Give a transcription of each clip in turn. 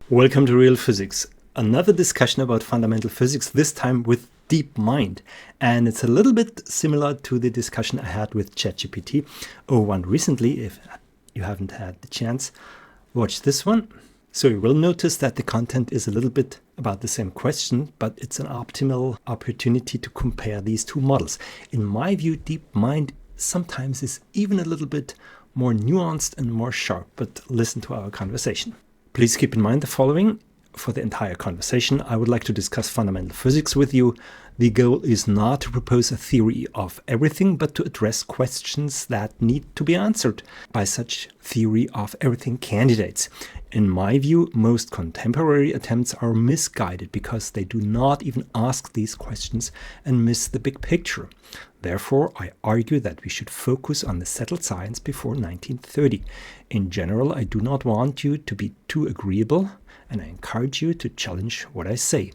Welcome to Real Physics. Another discussion about fundamental physics, this time with DeepMind. And it's a little bit similar to the discussion I had with ChatGPT 01 recently. If you haven't had the chance, watch this one. So you will notice that the content is a little bit about the same question, but it's an optimal opportunity to compare these two models. In my view, DeepMind sometimes is even a little bit more nuanced and more sharp, but listen to our conversation. Please keep in mind the following. For the entire conversation, I would like to discuss fundamental physics with you. The goal is not to propose a theory of everything, but to address questions that need to be answered by such theory of everything candidates. In my view, most contemporary attempts are misguided because they do not even ask these questions and miss the big picture. Therefore, I argue that we should focus on the settled science before 1930. In general, I do not want you to be too agreeable, and I encourage you to challenge what I say.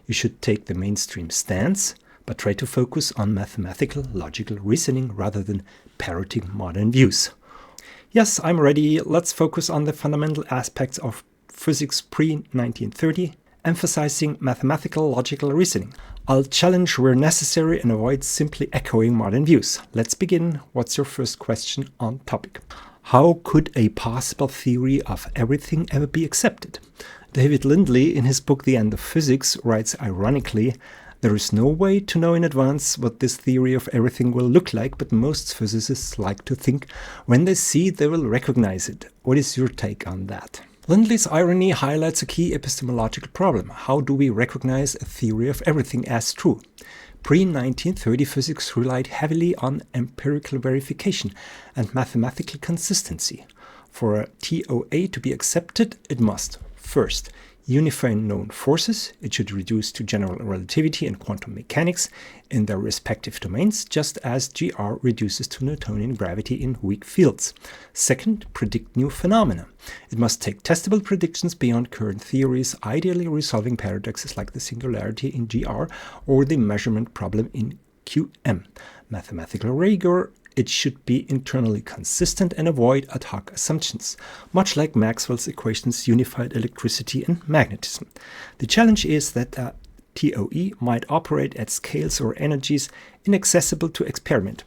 You should take the mainstream stance, but try to focus on mathematical, logical reasoning rather than parroting modern views. Yes, I'm ready. Let's focus on the fundamental aspects of physics pre-1930, emphasizing mathematical, logical reasoning. I'll challenge where necessary and avoid simply echoing modern views. Let's begin. What's your first question on topic? How could a possible theory of everything ever be accepted? David Lindley, in his book The End of Physics, writes ironically, "There is no way to know in advance what this theory of everything will look like, but most physicists like to think when they see it, they will recognize it." What is your take on that? Lindley's irony highlights a key epistemological problem. How do we recognize a theory of everything as true? Pre-1930 physics relied heavily on empirical verification and mathematical consistency. For a TOA to be accepted, it must, first, unify known forces. It should reduce to general relativity and quantum mechanics in their respective domains, just as GR reduces to Newtonian gravity in weak fields. Second, predict new phenomena. It must take testable predictions beyond current theories, ideally resolving paradoxes like the singularity in GR or the measurement problem in QM. Mathematical rigor. It should be internally consistent and avoid ad hoc assumptions, much like Maxwell's equations unified electricity and magnetism. The challenge is that a TOE might operate at scales or energies inaccessible to experiment,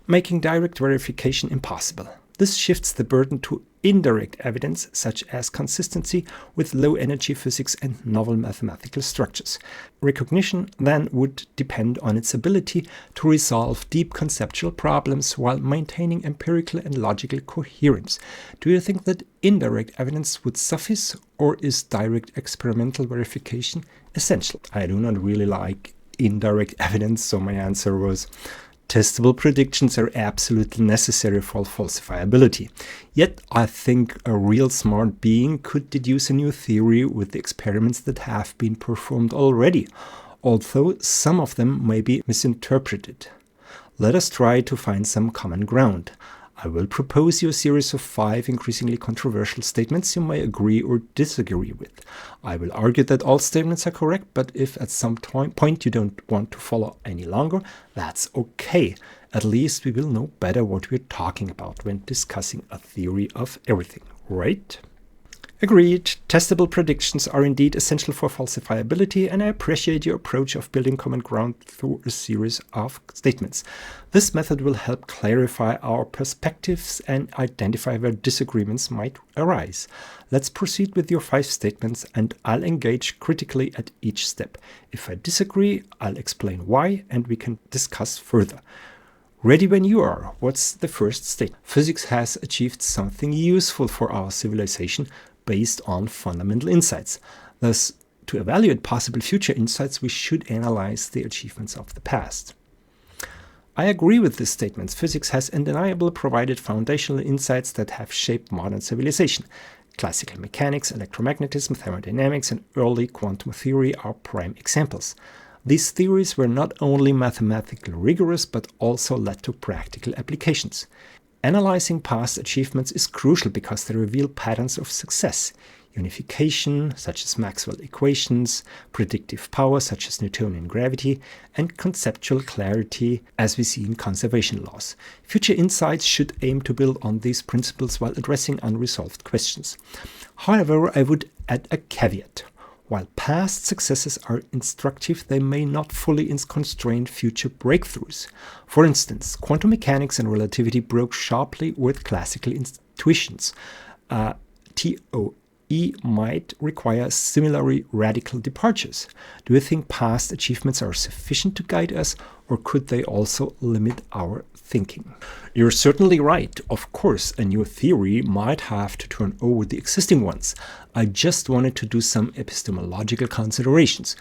making direct verification impossible. This shifts the burden to indirect evidence, such as consistency with low-energy physics and novel mathematical structures. Recognition then would depend on its ability to resolve deep conceptual problems while maintaining empirical and logical coherence. Do you think that indirect evidence would suffice, or is direct experimental verification essential? I do not really like indirect evidence, so my answer was testable predictions are absolutely necessary for falsifiability. Yet, I think a real smart being could deduce a new theory with the experiments that have been performed already, although some of them may be misinterpreted. Let us try to find some common ground. I will propose you a series of 5 increasingly controversial statements you may agree or disagree with. I will argue that all statements are correct, but if at some point you don't want to follow any longer, that's okay. At least we will know better what we're talking about when discussing a theory of everything, right? Agreed. Testable predictions are indeed essential for falsifiability, and I appreciate your approach of building common ground through a series of statements. This method will help clarify our perspectives and identify where disagreements might arise. Let's proceed with your 5 statements, and I'll engage critically at each step. If I disagree, I'll explain why, and we can discuss further. Ready when you are. What's the first statement? Physics has achieved something useful for our civilization based on fundamental insights. Thus, to evaluate possible future insights, we should analyze the achievements of the past. I agree with this statement. Physics has undeniably provided foundational insights that have shaped modern civilization. Classical mechanics, electromagnetism, thermodynamics, and early quantum theory are prime examples. These theories were not only mathematically rigorous, but also led to practical applications. Analyzing past achievements is crucial because they reveal patterns of success. Unification, such as Maxwell equations, predictive power, such as Newtonian gravity, and conceptual clarity, as we see in conservation laws. Future insights should aim to build on these principles while addressing unresolved questions. However, I would add a caveat. While past successes are instructive, they may not fully constrain future breakthroughs. For instance, quantum mechanics and relativity broke sharply with classical intuitions. TOE might require similarly radical departures. Do you think past achievements are sufficient to guide us, or could they also limit our thinking? You're certainly right. Of course, a new theory might have to turn over the existing ones. I just wanted to do some epistemological considerations.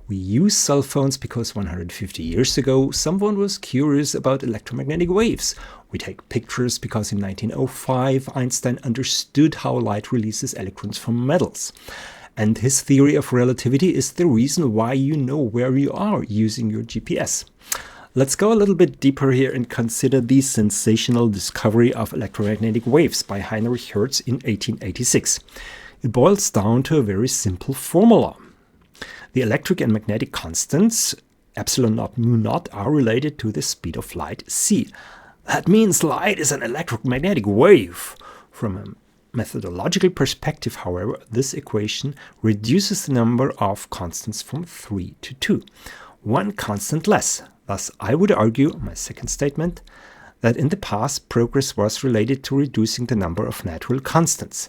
We use cell phones because 150 years ago someone was curious about electromagnetic waves. We take pictures because in 1905 Einstein understood how light releases electrons from metals. And his theory of relativity is the reason why you know where you are using your GPS. Let's go a little bit deeper here and consider the sensational discovery of electromagnetic waves by Heinrich Hertz in 1886. It boils down to a very simple formula. The electric and magnetic constants, epsilon naught, mu naught, are related to the speed of light, c. That means light is an electromagnetic wave. From a methodological perspective, however, this equation reduces the number of constants from 3 to 2. One constant less. Thus, I would argue, my second statement, that in the past progress was related to reducing the number of natural constants.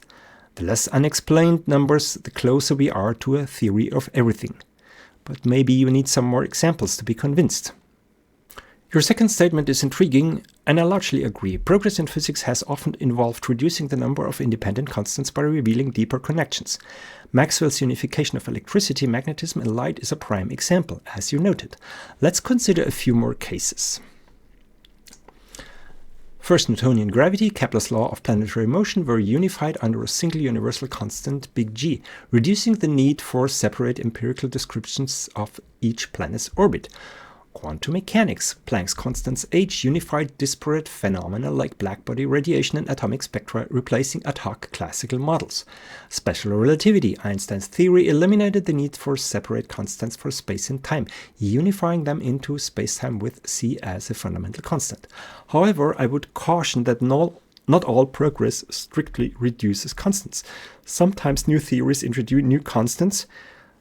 The less unexplained numbers, the closer we are to a theory of everything. But maybe you need some more examples to be convinced. Your second statement is intriguing, and I largely agree. Progress in physics has often involved reducing the number of independent constants by revealing deeper connections. Maxwell's unification of electricity, magnetism, and light is a prime example, as you noted. Let's consider a few more cases. First, Newtonian gravity, Kepler's law of planetary motion were unified under a single universal constant, big G, reducing the need for separate empirical descriptions of each planet's orbit. Quantum mechanics, Planck's constants H unified disparate phenomena like blackbody radiation and atomic spectra, replacing ad hoc classical models. Special relativity, Einstein's theory eliminated the need for separate constants for space and time, unifying them into spacetime with c as a fundamental constant. However, I would caution that not all progress strictly reduces constants. Sometimes new theories introduce new constants,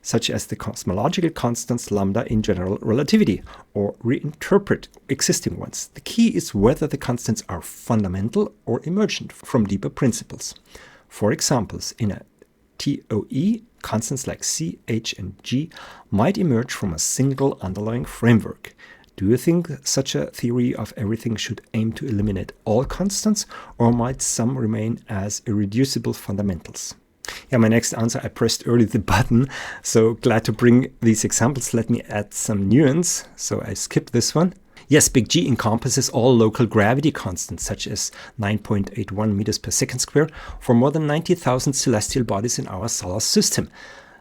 such as the cosmological constants lambda in general relativity, or reinterpret existing ones. The key is whether the constants are fundamental or emergent from deeper principles. For examples, in a TOE, constants like C, H, and G might emerge from a single underlying framework. Do you think such a theory of everything should aim to eliminate all constants, or might some remain as irreducible fundamentals? Yeah, my next answer, I pressed early the button, so glad to bring these examples. Let me add some nuance, so I skipped this one. Yes, big G encompasses all local gravity constants, such as 9.81 meters per second square, for more than 90,000 celestial bodies in our solar system.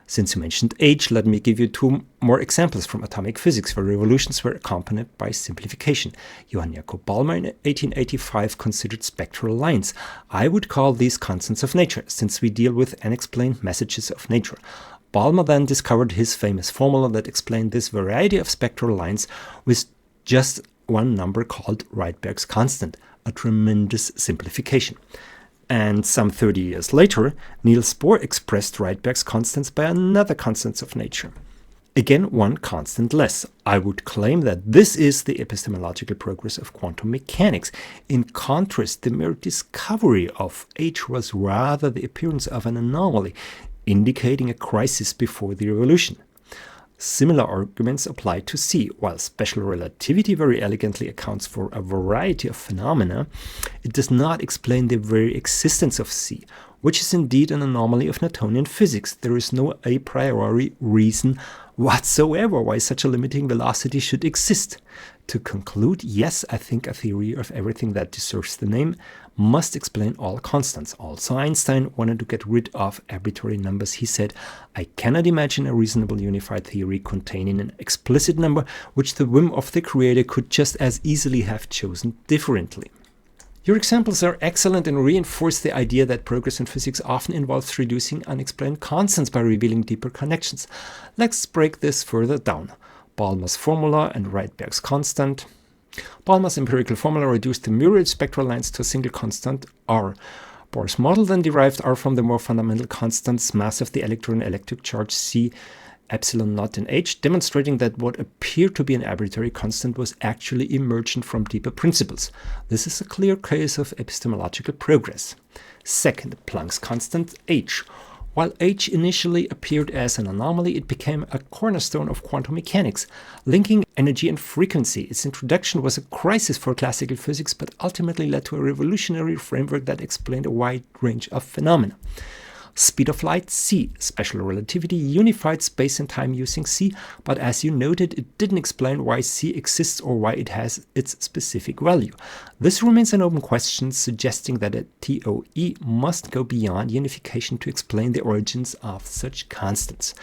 Since you mentioned H, let me give you two more examples from atomic physics where revolutions were accompanied by simplification. Johann Jakob Balmer in 1885 considered spectral lines. I would call these constants of nature, since we deal with unexplained messages of nature. Balmer then discovered his famous formula that explained this variety of spectral lines with just one number called Rydberg's constant, a tremendous simplification. And some 30 years later, Niels Bohr expressed Rydberg's constants by another constant of nature. Again, one constant less. I would claim that this is the epistemological progress of quantum mechanics. In contrast, the mere discovery of H was rather the appearance of an anomaly, indicating a crisis before the revolution. Similar arguments apply to C. While special relativity very elegantly accounts for a variety of phenomena, it does not explain the very existence of C, which is indeed an anomaly of Newtonian physics. There is no a priori reason whatsoever why such a limiting velocity should exist. To conclude, yes, I think a theory of everything that deserves the name must explain all constants. Also, Einstein wanted to get rid of arbitrary numbers. He said, I cannot imagine a reasonable unified theory containing an explicit number which the whim of the creator could just as easily have chosen differently. Your examples are excellent and reinforce the idea that progress in physics often involves reducing unexplained constants by revealing deeper connections. Let's break this further down. Balmer's formula and Rydberg's constant. Balmer's empirical formula reduced the myriad spectral lines to a single constant, R. Bohr's model then derived are from the more fundamental constants mass of the electron, electric charge C, epsilon naught and h, demonstrating that what appeared to be an arbitrary constant was actually emergent from deeper principles. This is a clear case of epistemological progress. Second, Planck's constant h. While h initially appeared as an anomaly, it became a cornerstone of quantum mechanics, linking energy and frequency. Its introduction was a crisis for classical physics, but ultimately led to a revolutionary framework that explained a wide range of phenomena. Speed of light, c. Special relativity unified space and time using c, but as you noted, it didn't explain why c exists or why it has its specific value. This remains an open question, suggesting that a TOE must go beyond unification to explain the origins of such constants.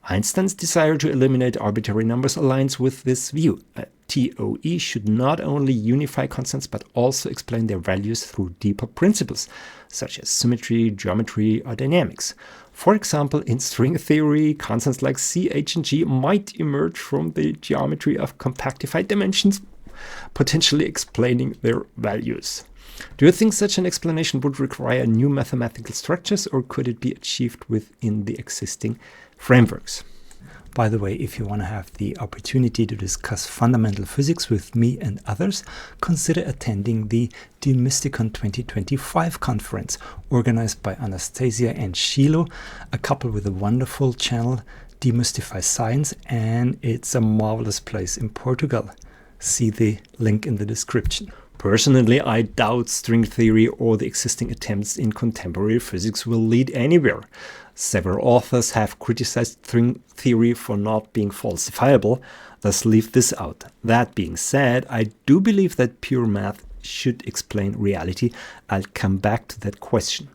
Einstein's desire to eliminate arbitrary numbers aligns with this view. A TOE should not only unify constants but also explain their values through deeper principles, such as symmetry, geometry, or dynamics. For example, in string theory, constants like C, H, and G might emerge from the geometry of compactified dimensions, potentially explaining their values. Do you think such an explanation would require new mathematical structures, or could it be achieved within the existing frameworks? By the way, if you want to have the opportunity to discuss fundamental physics with me and others, consider attending the Demysticon 2025 conference organized by Anastasia and Shiloh, a couple with a wonderful channel, Demystify Science, and it's a marvelous place in Portugal. See the link in the description. Personally, I doubt string theory or the existing attempts in contemporary physics will lead anywhere. Several authors have criticized string theory for not being falsifiable, thus leave this out. That being said, I do believe that pure math should explain reality. I'll come back to that question.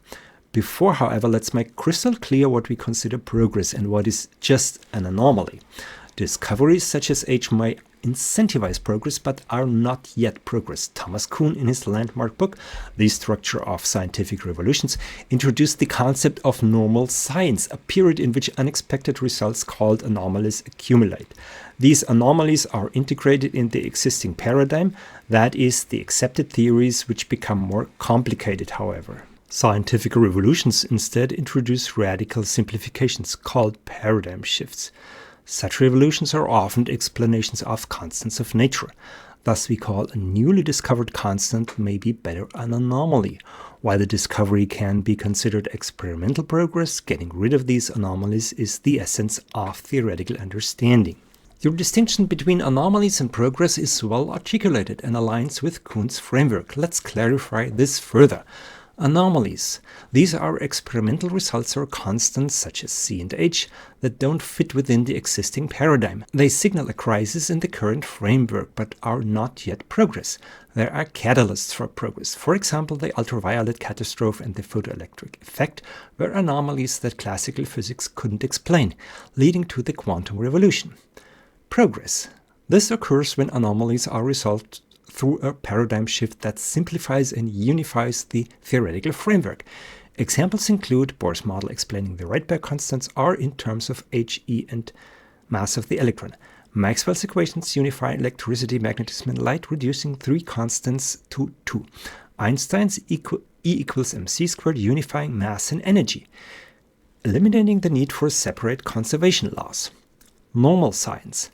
Before, however, let's make crystal clear what we consider progress and what is just an anomaly. Discoveries such as H may incentivize progress but are not yet progress. Thomas Kuhn, in his landmark book, The Structure of Scientific Revolutions, introduced the concept of normal science, a period in which unexpected results called anomalies accumulate. These anomalies are integrated in the existing paradigm, that is, the accepted theories, which become more complicated, however. Scientific revolutions instead introduce radical simplifications called paradigm shifts. Such revolutions are often explanations of constants of nature. Thus, we call a newly discovered constant maybe better an anomaly. While the discovery can be considered experimental progress, getting rid of these anomalies is the essence of theoretical understanding. Your distinction between anomalies and progress is well articulated and aligns with Kuhn's framework. Let's clarify this further. Anomalies. These are experimental results or constants such as C and H that don't fit within the existing paradigm. They signal a crisis in the current framework but are not yet progress. There are catalysts for progress. For example, the ultraviolet catastrophe and the photoelectric effect were anomalies that classical physics couldn't explain, leading to the quantum revolution. Progress. This occurs when anomalies are resolved through a paradigm shift that simplifies and unifies the theoretical framework. Examples include Bohr's model explaining the Rydberg constants are in terms of h, e, and mass of the electron. Maxwell's equations unify electricity, magnetism, and light, reducing three constants to two. Einstein's E equals mc squared, unifying mass and energy, eliminating the need for separate conservation laws. Normal science.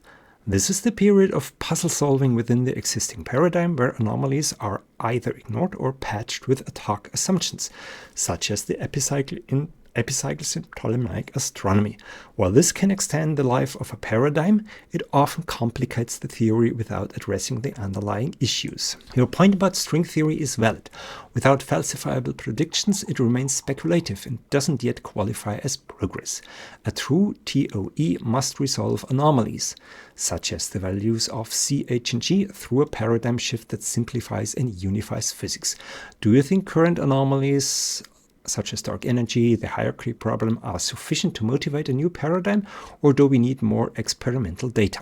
This is the period of puzzle solving within the existing paradigm where anomalies are either ignored or patched with ad hoc assumptions, such as the epicycles in Ptolemaic astronomy. While this can extend the life of a paradigm, it often complicates the theory without addressing the underlying issues. Your point about string theory is valid. Without falsifiable predictions, it remains speculative and doesn't yet qualify as progress. A true TOE must resolve anomalies, such as the values of C, H, and G, through a paradigm shift that simplifies and unifies physics. Do you think current anomalies such as dark energy, the hierarchy problem, are sufficient to motivate a new paradigm, or do we need more experimental data?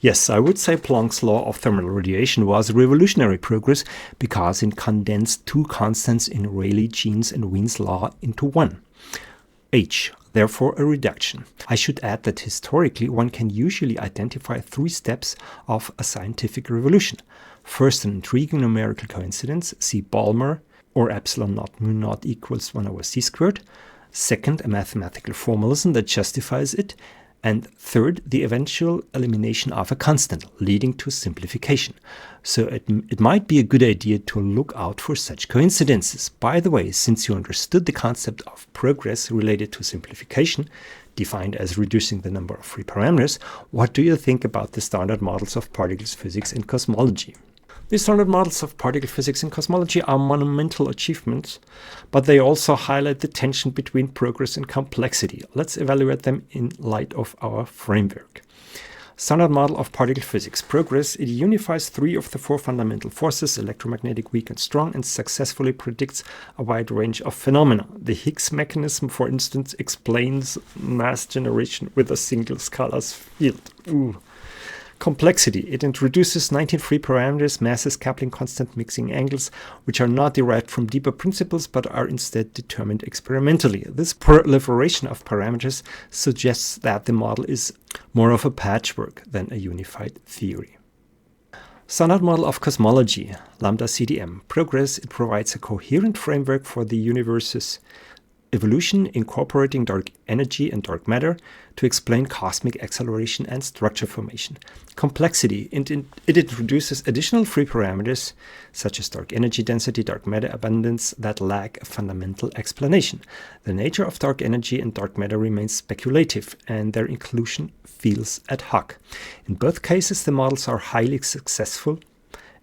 Yes, I would say Planck's law of thermal radiation was revolutionary progress because it condensed two constants in Rayleigh-Jeans and Wien's law into one. H, therefore a reduction. I should add that historically one can usually identify three steps of a scientific revolution. First, an intriguing numerical coincidence, see Balmer, or epsilon naught mu naught equals 1 over c squared. Second, a mathematical formalism that justifies it. And third, the eventual elimination of a constant, leading to simplification. So it might be a good idea to look out for such coincidences. By the way, since you understood the concept of progress related to simplification, defined as reducing the number of free parameters, what do you think about the standard models of particle physics and cosmology? The standard models of particle physics and cosmology are monumental achievements, but they also highlight the tension between progress and complexity. Let's evaluate them in light of our framework. Standard model of particle physics. Progress, it unifies 3 of the 4 fundamental forces, electromagnetic, weak and strong, and successfully predicts a wide range of phenomena. The Higgs mechanism, for instance, explains mass generation with a single scalar field. Ooh. Complexity. It introduces 19 free parameters, masses, coupling constant, mixing angles, which are not derived from deeper principles but are instead determined experimentally. This proliferation of parameters suggests that the model is more of a patchwork than a unified theory. Standard model of cosmology, lambda CDM. Progress, it provides a coherent framework for the universe's evolution, incorporating dark energy and dark matter to explain cosmic acceleration and structure formation. Complexity, it introduces additional free parameters such as dark energy density, dark matter abundance that lack a fundamental explanation. The nature of dark energy and dark matter remains speculative, and their inclusion feels ad hoc. In both cases, the models are highly successful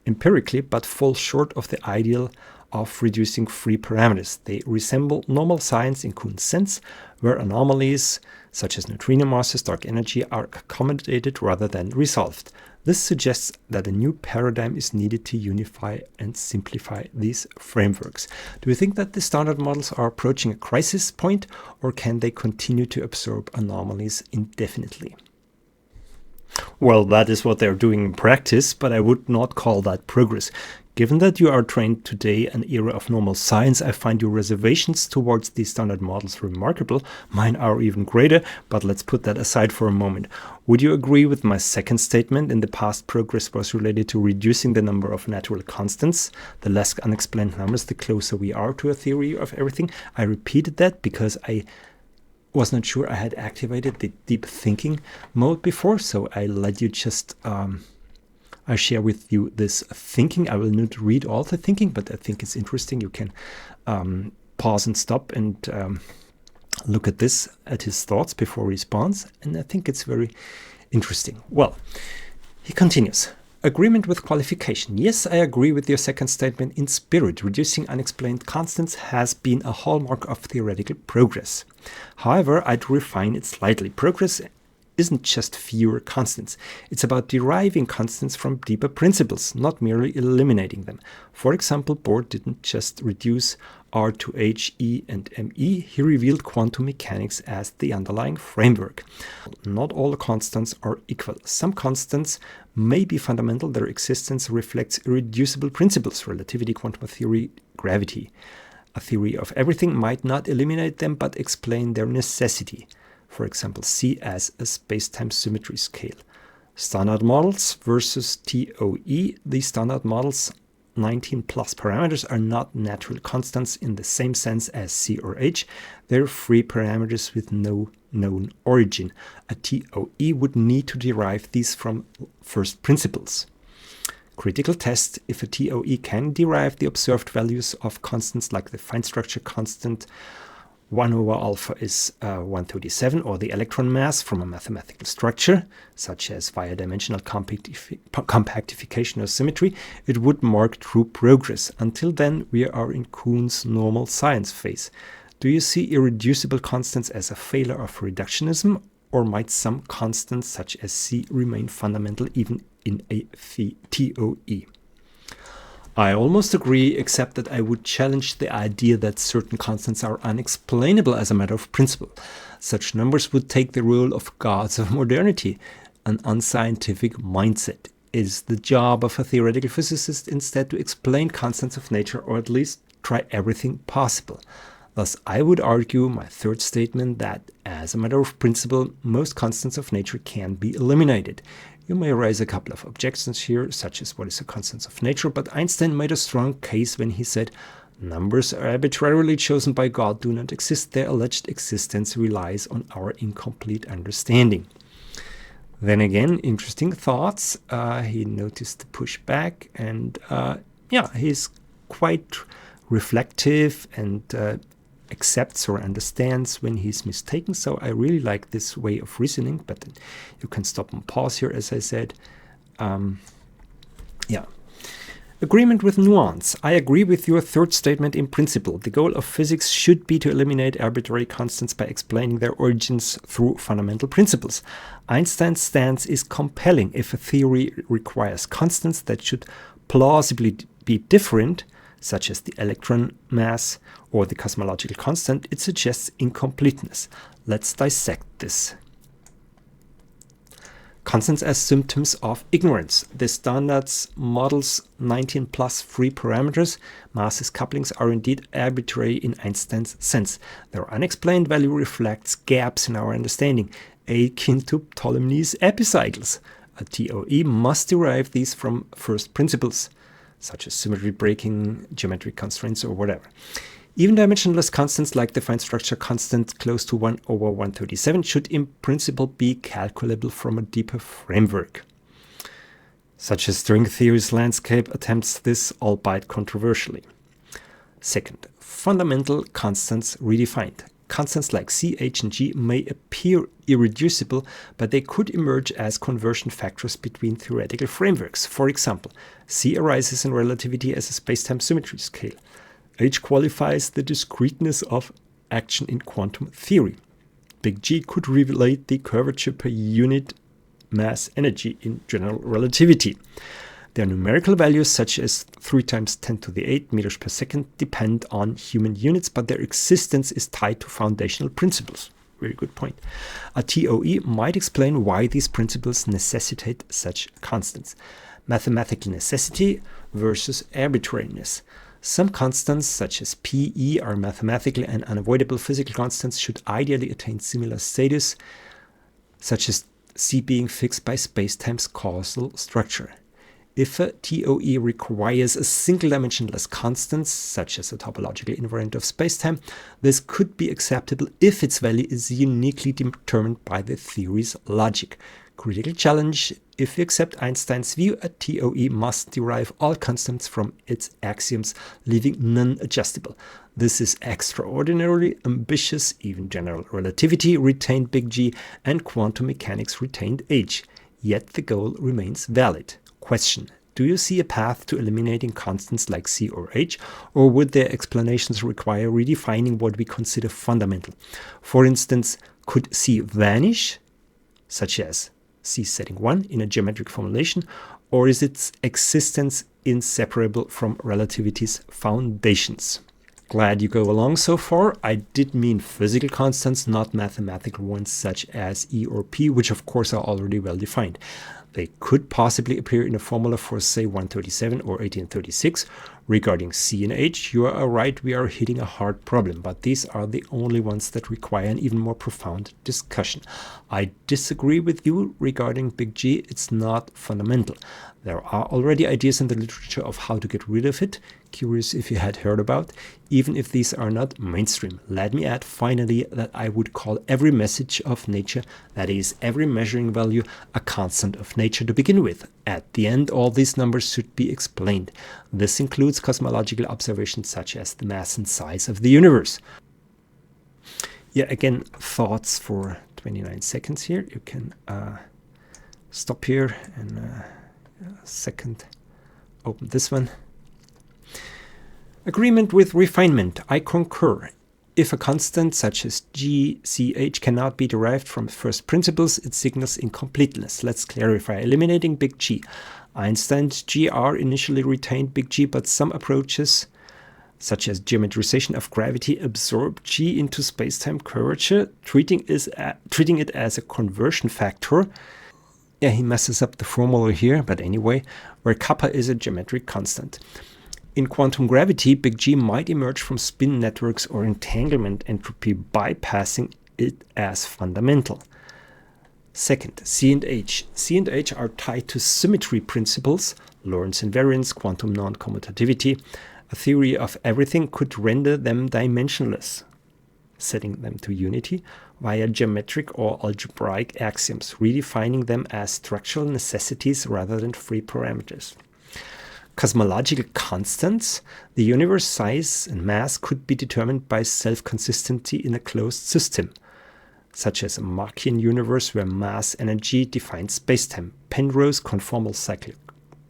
empirically, but fall short of the ideal of reducing free parameters. They resemble normal science in Kuhn's sense, where anomalies such as neutrino masses, dark energy, are accommodated rather than resolved. This suggests that a new paradigm is needed to unify and simplify these frameworks. Do you think that the standard models are approaching a crisis point, or can they continue to absorb anomalies indefinitely? Well, that is what they're doing in practice, but I would not call that progress. Given that you are trained today an era of normal science, I find your reservations towards these standard models remarkable. Mine are even greater, but let's put that aside for a moment. Would you agree with my second statement? In the past, progress was related to reducing the number of natural constants. The less unexplained numbers, the closer we are to a theory of everything. I repeated that because I was not sure I had activated the deep thinking mode before, so I let you just I share with you this thinking. I will not read all the thinking, but I think it's interesting. You can pause and stop and look at this, at his thoughts before response, and I think it's very interesting. Well, he continues. Agreement with qualification. Yes, I agree with your second statement in spirit. Reducing unexplained constants has been a hallmark of theoretical progress. However, I'd refine it slightly. Progress isn't just fewer constants. It's about deriving constants from deeper principles, not merely eliminating them. For example, Bohr didn't just reduce R to H, E, and ME. He revealed quantum mechanics as the underlying framework. Not all constants are equal. Some constants may be fundamental. Their existence reflects irreducible principles, relativity, quantum theory, gravity. A theory of everything might not eliminate them, but explain their necessity. For example, C as a space-time symmetry scale. Standard models versus TOE. These standard models, 19 plus parameters, are not natural constants in the same sense as C or H. They're free parameters with no known origin. A TOE would need to derive these from first principles. Critical test: if a TOE can derive the observed values of constants like the fine structure constant 1 over alpha is 137, or the electron mass from a mathematical structure, such as via dimensional compactification or symmetry, it would mark true progress. Until then, we are in Kuhn's normal science phase. Do you see irreducible constants as a failure of reductionism, or might some constants, such as C, remain fundamental even in a TOE? I almost agree, except that I would challenge the idea that certain constants are unexplainable as a matter of principle. Such numbers would take the role of gods of modernity, an unscientific mindset. It is the job of a theoretical physicist instead to explain constants of nature, or at least try everything possible. Thus, I would argue my third statement that, as a matter of principle, most constants of nature can be eliminated. You may raise a couple of objections here, such as what is a constant of nature, but Einstein made a strong case when he said, Numbers arbitrarily chosen by God do not exist. Their alleged existence relies on our incomplete understanding. Then again, interesting thoughts. He noticed the pushback, and he's quite reflective and accepts or understands when he's mistaken. So I really like this way of reasoning, but you can stop and pause here, as I said. Agreement with nuance. I agree with your third statement in principle. The goal of physics should be to eliminate arbitrary constants by explaining their origins through fundamental principles. Einstein's stance is compelling. If a theory requires constants that should plausibly be different, such as the electron mass or the cosmological constant, it suggests incompleteness. Let's dissect this. Constants as symptoms of ignorance. The standards models 19 plus free parameters, masses, couplings are indeed arbitrary in Einstein's sense. Their unexplained value reflects gaps in our understanding, akin to Ptolemy's epicycles. A TOE must derive these from first principles, such as symmetry breaking, geometric constraints, or whatever. Even dimensionless constants like the fine structure constant close to 1 over 137 should in principle be calculable from a deeper framework. Such as string theory's landscape attempts this, albeit controversially. Second, fundamental constants redefined. Constants like C, H, and G may appear irreducible, but they could emerge as conversion factors between theoretical frameworks. For example, C arises in relativity as a spacetime symmetry scale. H qualifies the discreteness of action in quantum theory. Big G could relate the curvature per unit mass energy in general relativity. Their numerical values, such as 3 times 10 to the 8 meters per second, depend on human units, but their existence is tied to foundational principles. Very good point. A TOE might explain why these principles necessitate such constants. Mathematical necessity versus arbitrariness. Some constants, such as P, E, are mathematical and unavoidable physical constants should ideally attain similar status, such as C being fixed by spacetime's causal structure. If a TOE requires a single dimensionless constant, such as a topological invariant of spacetime, this could be acceptable if its value is uniquely determined by the theory's logic. Critical challenge: if we accept Einstein's view, a TOE must derive all constants from its axioms, leaving none adjustable. This is extraordinarily ambitious. Even general relativity retained big G and quantum mechanics retained H. Yet the goal remains valid. Question: do you see a path to eliminating constants like C or H, or would their explanations require redefining what we consider fundamental? For instance, could C vanish, such as C setting 1 in a geometric formulation, or is its existence inseparable from relativity's foundations? Glad you go along so far. I did mean physical constants, not mathematical ones such as E or P, which of course are already well defined. They could possibly appear in a formula for, say, 137 or 1836. Regarding C and H, you are right, we are hitting a hard problem, but these are the only ones that require an even more profound discussion. I disagree with you regarding big G. It's not fundamental. There are already ideas in the literature of how to get rid of it. Curious if you had heard about, even if these are not mainstream. Let me add finally that I would call every message of nature, that is, every measuring value, a constant of nature to begin with. At the end, all these numbers should be explained. This includes cosmological observations such as the mass and size of the universe. Yeah, again, thoughts for 29 seconds here. You can stop here and a second, open this one. Agreement with refinement. I concur. If a constant such as G, C, H cannot be derived from first principles, it signals incompleteness. Let's clarify. Eliminating big G. Einstein's GR initially retained big G, but some approaches, such as geometrization of gravity, absorb G into spacetime curvature, treating it as a conversion factor. Yeah, he messes up the formula here, but anyway, where kappa is a geometric constant. In quantum gravity, big G might emerge from spin networks or entanglement entropy, bypassing it as fundamental. Second, C and H. C and H are tied to symmetry principles, Lorentz invariance, quantum non-commutativity. A theory of everything could render them dimensionless, setting them to unity via geometric or algebraic axioms, redefining them as structural necessities rather than free parameters. Cosmological constants, the universe size and mass could be determined by self-consistency in a closed system, such as a Machian universe where mass energy defines spacetime. Penrose's conformal cyclic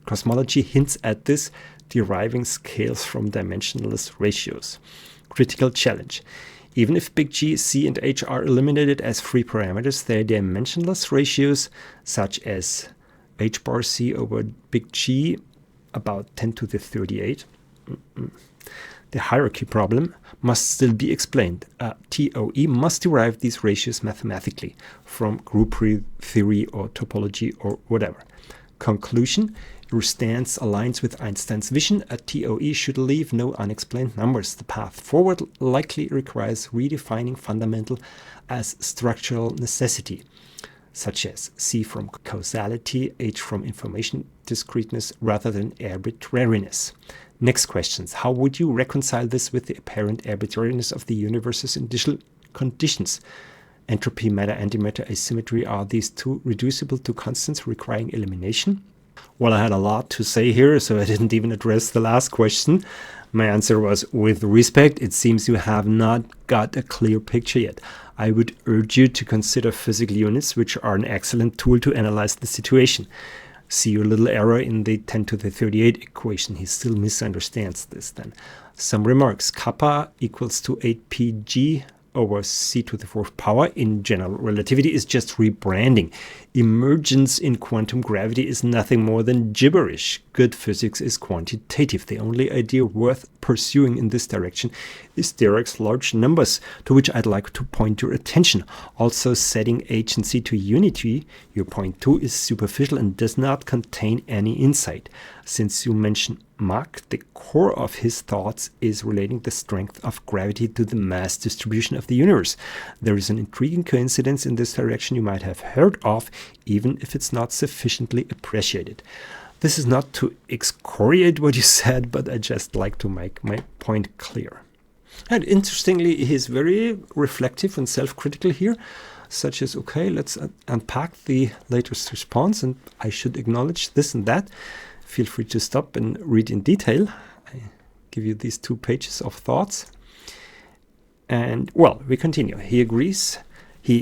cosmology hints at this, deriving scales from dimensionless ratios. Critical challenge. Even if big G, C, and H are eliminated as free parameters, their dimensionless ratios, such as H bar C over big G, about 10 to the 38. The hierarchy problem must still be explained. TOE must derive these ratios mathematically from group theory or topology or whatever. Conclusion: your stance aligns with Einstein's vision. A TOE should leave no unexplained numbers. The path forward likely requires redefining fundamental as structural necessity, such as C from causality, H from information discreteness, rather than arbitrariness. Next questions. How would you reconcile this with the apparent arbitrariness of the universe's initial conditions? Entropy, matter, antimatter, asymmetry, are these two reducible to constants requiring elimination? Well, I had a lot to say here, so I didn't even address the last question. My answer was, with respect, it seems you have not got a clear picture yet. I would urge you to consider physical units, which are an excellent tool to analyze the situation. See your little error in the 10 to the 38 equation. He still misunderstands this then. Some remarks. Kappa equals to 8pg over c to the fourth power in general relativity is just rebranding. Emergence in quantum gravity is nothing more than gibberish. Good physics is quantitative. The only idea worth pursuing in this direction is Dirac's large numbers, to which I'd like to point your attention. Also, setting H and C to unity, your point 2, is superficial and does not contain any insight. Since you mentioned Mach, the core of his thoughts is relating the strength of gravity to the mass distribution of the universe. There is an intriguing coincidence in this direction you might have heard of, even if it's not sufficiently appreciated. This is not to excoriate what you said, but I just like to make my point clear. And interestingly, he's very reflective and self-critical here, such as, okay, let's unpack the latest response, and I should acknowledge this and that. Feel free to stop and read in detail. I give you these 2 pages of thoughts. And, well, we continue. He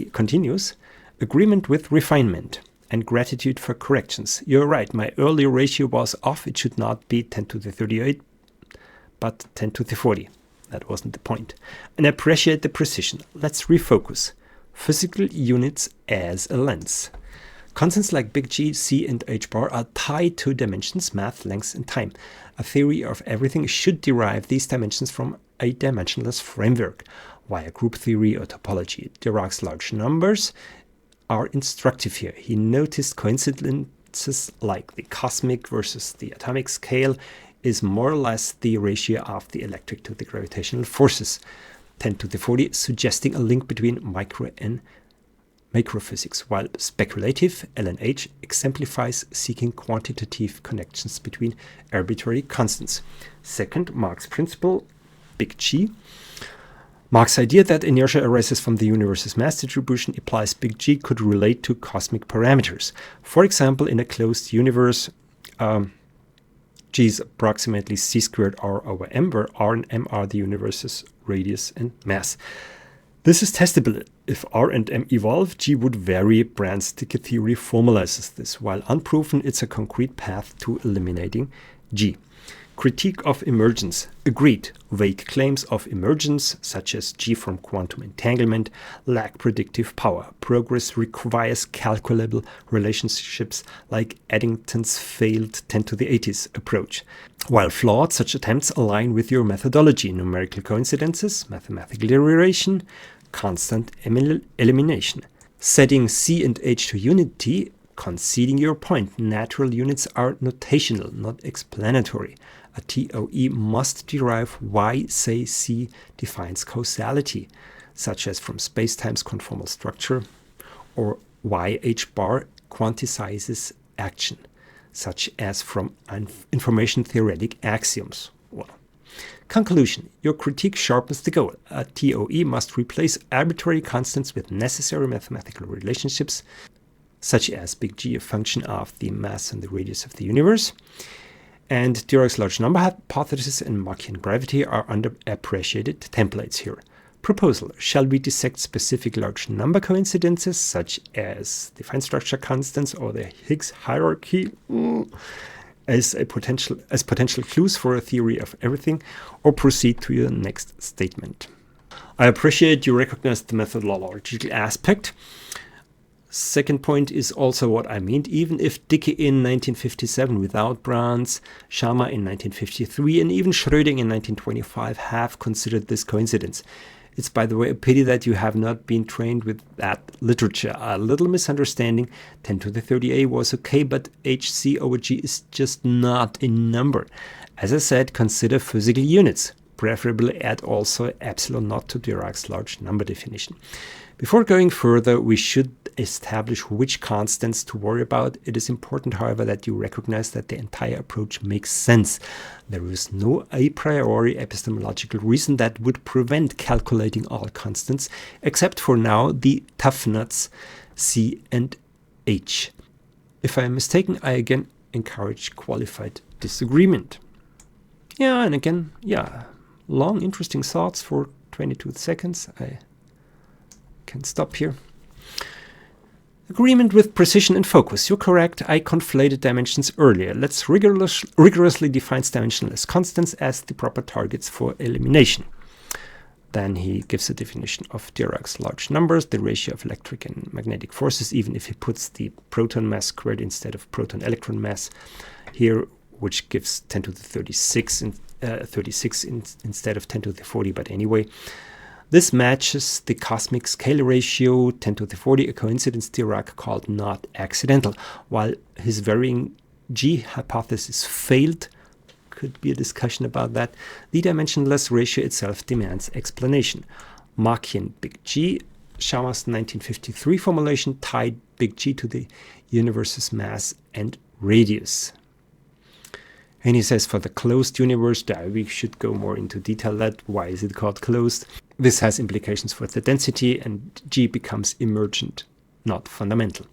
continues, agreement with refinement and gratitude for corrections. You're right, my earlier ratio was off. It should not be 10 to the 38, but 10 to the 40. That wasn't the point. And appreciate the precision. Let's refocus. Physical units as a lens. Constants like big G, C, and H bar are tied to dimensions, math, length, and time. A theory of everything should derive these dimensions from a dimensionless framework, via group theory or topology. Dirac's large numbers are instructive here. He noticed coincidences like the cosmic versus the atomic scale is more or less the ratio of the electric to the gravitational forces, 10 to the 40, suggesting a link between micro and macrophysics, while speculative LNH exemplifies seeking quantitative connections between arbitrary constants. Second, Mach's principle, big G. Mach's idea that inertia arises from the universe's mass distribution implies big G could relate to cosmic parameters. For example, in a closed universe, G is approximately c squared r over m, where r and m are the universe's radius and mass. This is testable. If R and M evolve, G would vary. Brand-sticker theory formalizes this. While unproven, it's a concrete path to eliminating G. Critique of emergence. Agreed. Vague claims of emergence, such as G from quantum entanglement, lack predictive power. Progress requires calculable relationships like Eddington's failed 10 to the 80s approach. While flawed, such attempts align with your methodology. Numerical coincidences, mathematical derivation, constant elimination. Setting C and H to unity, conceding your point. Natural units are notational, not explanatory. A TOE must derive why, say, C defines causality, such as from spacetime's conformal structure, or why H bar quantizes action, such as from information theoretic axioms. Well, Conclusion. Your critique sharpens the goal. A TOE must replace arbitrary constants with necessary mathematical relationships, such as big G, a function of the mass and the radius of the universe. And Dirac's large number hypothesis and Mach and gravity are underappreciated templates here. Proposal. Shall we dissect specific large number coincidences, such as the fine structure constants or the Higgs hierarchy, as potential clues for a theory of everything, or proceed to your next statement? I appreciate you recognize the methodological aspect. Second point is also what I mean. Even if Dicke in 1957 without Brans, Sharma in 1953, and even Schröding in 1925 have considered this coincidence. It's, by the way, a pity that you have not been trained with that literature. A little misunderstanding. 10 to the 30A was okay, but HC over G is just not a number. As I said, consider physical units. Preferably add also epsilon naught to Dirac's large number definition. Before going further, we should establish which constants to worry about. It is important, however, that you recognize that the entire approach makes sense. There is no a priori epistemological reason that would prevent calculating all constants, except for now the tough nuts C and H. If I am mistaken, I again encourage qualified disagreement. Yeah, and again, long, interesting thoughts for 22 seconds. I can stop here. Agreement with precision and focus. You're correct. I conflated dimensions earlier. Let's rigorously define dimensionless constants as the proper targets for elimination. Then he gives a definition of Dirac's large numbers, the ratio of electric and magnetic forces, even if he puts the proton mass squared instead of proton-electron mass here, which gives 10 to the 36 instead of 10 to the 40, but anyway. This matches the cosmic scale ratio 10 to the 40, a coincidence Dirac called not accidental. While his varying G hypothesis failed, could be a discussion about that, the dimensionless ratio itself demands explanation. Machian big G, Sharma's 1953 formulation, tied big G to the universe's mass and radius. And he says for the closed universe, we should go more into detail that. Why is it called closed? This has implications for the density, and G becomes emergent, not fundamental.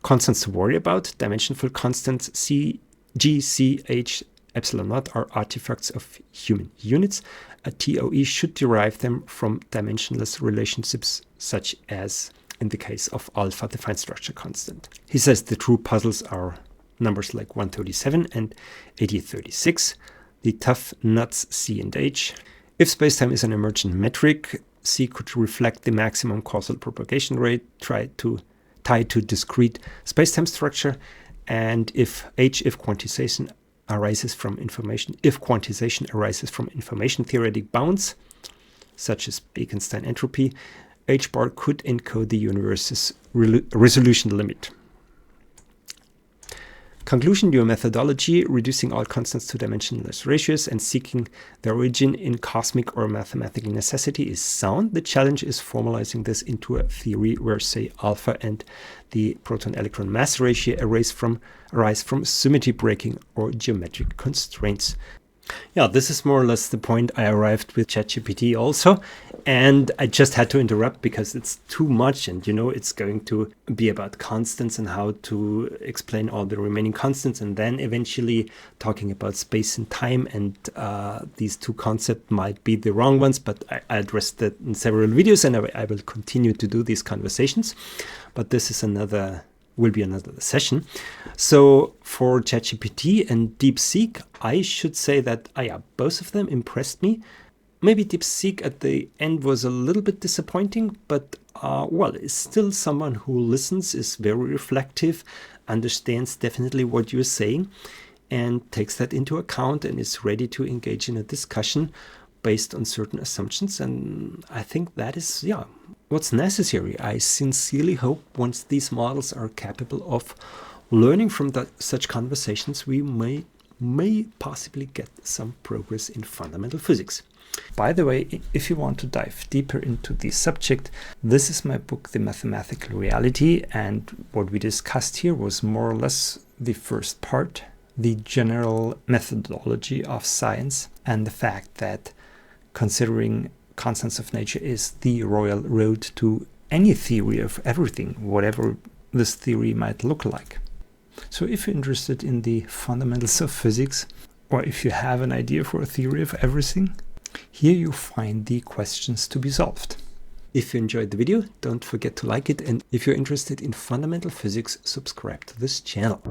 Constants to worry about, dimensionful constants C, G, C, H, epsilon naught are artifacts of human units. A TOE should derive them from dimensionless relationships, such as in the case of alpha, the fine structure constant. He says the true puzzles are numbers like 137 and 8036, the tough nuts C and H. If spacetime is an emergent metric, C could reflect the maximum causal propagation rate tied to discrete spacetime structure, and if quantization arises from information theoretic bounds, such as Bekenstein entropy, H bar could encode the universe's resolution limit. Conclusion, your methodology, reducing all constants to dimensionless ratios and seeking their origin in cosmic or mathematical necessity is sound. The challenge is formalizing this into a theory where, say, alpha and the proton-electron mass ratio arise from symmetry breaking or geometric constraints. Yeah, this is more or less the point I arrived with ChatGPT also, and I just had to interrupt because it's too much, and it's going to be about constants and how to explain all the remaining constants, and then eventually talking about space and time, and these two concepts might be the wrong ones, but I addressed that in several videos, and I will continue to do these conversations, but this is will be another session. So for ChatGPT and DeepSeek, I should say that both of them impressed me. Maybe DeepSeek at the end was a little bit disappointing, but is still someone who listens, is very reflective, understands definitely what you're saying, and takes that into account and is ready to engage in a discussion based on certain assumptions. And I think that is, what's necessary. I sincerely hope once these models are capable of learning from such conversations, we may possibly get some progress in fundamental physics. By the way, if you want to dive deeper into the subject, this is my book, The Mathematical Reality, and what we discussed here was more or less the first part the general methodology of science and the fact that considering constants of nature is the royal road to any theory of everything, whatever this theory might look like. So if you're interested in the fundamentals of physics, or if you have an idea for a theory of everything, here you find the questions to be solved. If you enjoyed the video, don't forget to like it, and if you're interested in fundamental physics, subscribe to this channel.